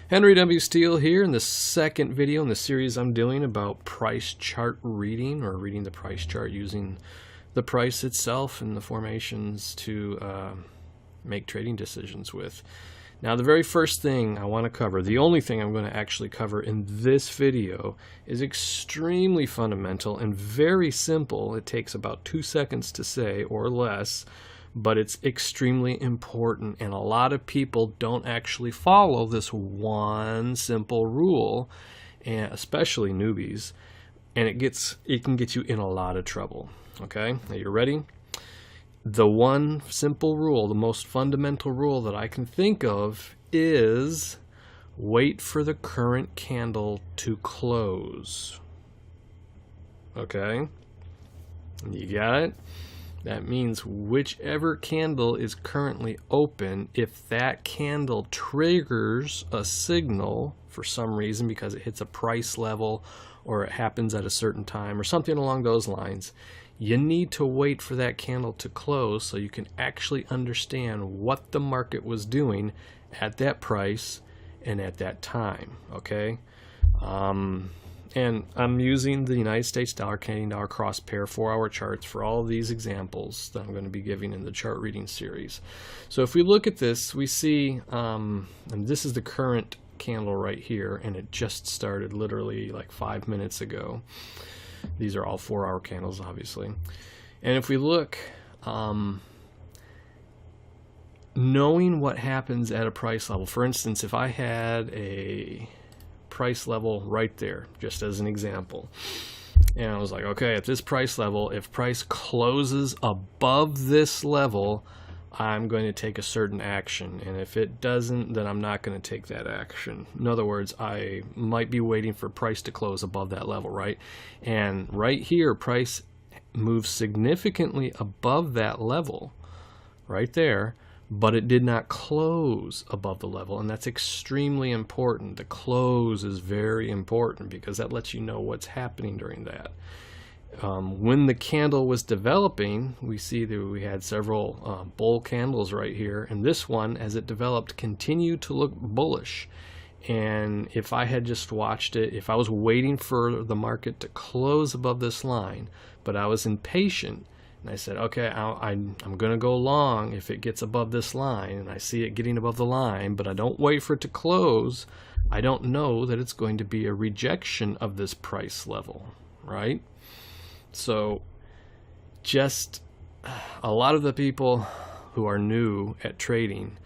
Henry W. Steele here in the second video in the series I'm doing about price chart reading, or reading the price chart using the price itself and the formations to make trading decisions with. Now, the very first thing I want to cover, the only thing I'm going to actually cover in this video, is extremely fundamental and very simple. It takes about 2 seconds to say or less, but it's extremely important, and a lot of people don't actually follow this one simple rule, and especially newbies, and it can get you in a lot of trouble. Okay, now you're ready? The one simple rule, the most fundamental rule that I can think of is wait for the current candle to close. Okay, you got it? That means whichever candle is currently open, if that candle triggers a signal for some reason because it hits a price level or it happens at a certain time or something along those lines, you need to wait for that candle to close so you can actually understand what the market was doing at that price and at that time. Okay? And I'm using the United States dollar, Canadian dollar cross pair 4-hour charts for all of these examples that I'm going to be giving in the chart reading series. So if we look at this, we see, and this is the current candle right here, and it just started literally like 5 minutes ago. These are all 4-hour candles, obviously. And if we look, knowing what happens at a price level, for instance, if I had a price level right there, just as an example, and I was like, okay, at this price level, if price closes above this level, I'm going to take a certain action, and if it doesn't, then I'm not going to take that action. In other words, I might be waiting for price to close above that level, right? And right here, price moves significantly above that level right there, but it did not close above the level, and that's extremely important. The close is very important because that lets you know what's happening during that. When the candle was developing, we see that we had several bull candles right here, and this one, as it developed, continued to look bullish. And if I had just watched it, if I was waiting for the market to close above this line, but I was impatient, and I said, okay, I'm going to go long if it gets above this line, and I see it getting above the line, but I don't wait for it to close, I don't know that it's going to be a rejection of this price level, right? So just a lot of the people who are new at trading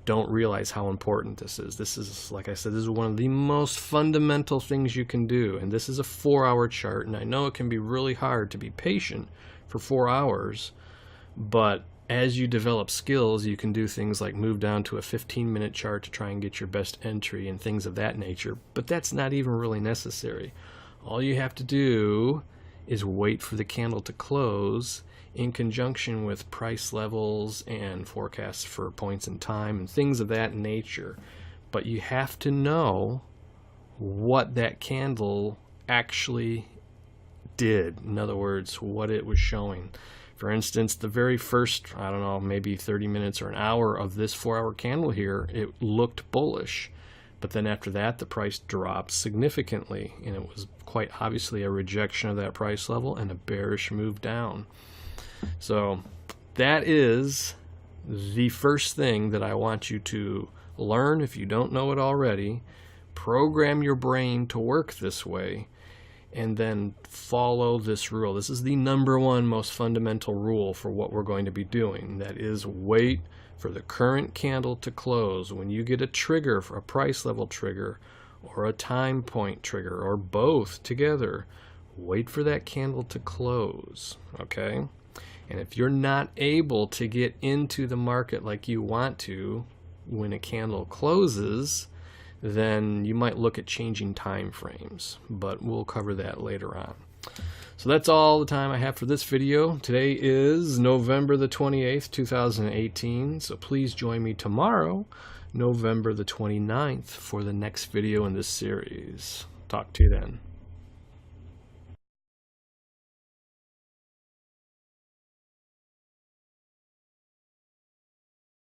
don't realize how important this is. This is, like I said, this is one of the most fundamental things you can do, and this is a 4-hour chart, and I know it can be really hard to be patient for 4 hours, but as you develop skills, you can do things like move down to a 15-minute chart to try and get your best entry and things of that nature, but that's not even really necessary. All you have to do is wait for the candle to close in conjunction with price levels and forecasts for points in time and things of that nature. But you have to know what that candle actually did. In other words, what it was showing. For instance, the very first, I don't know, maybe 30 minutes or an hour of this 4-hour candle here, it looked bullish. But then after that, the price dropped significantly, and it was quite obviously a rejection of that price level and a bearish move down. So that is the first thing that I want you to learn if you don't know it already. Program your brain to work this way, and then follow this rule. This is the #1 most fundamental rule for what we're going to be doing. That is, wait for the current candle to close. When you get a trigger, for a price level trigger or a time point trigger or both together, wait for that candle to close, okay? And if you're not able to get into the market like you want to when a candle closes, then you might look at changing time frames, but we'll cover that later on. So that's all the time I have for this video. Today is November the 28th, 2018, so please join me tomorrow, November the 29th, for the next video in this series. Talk to you then.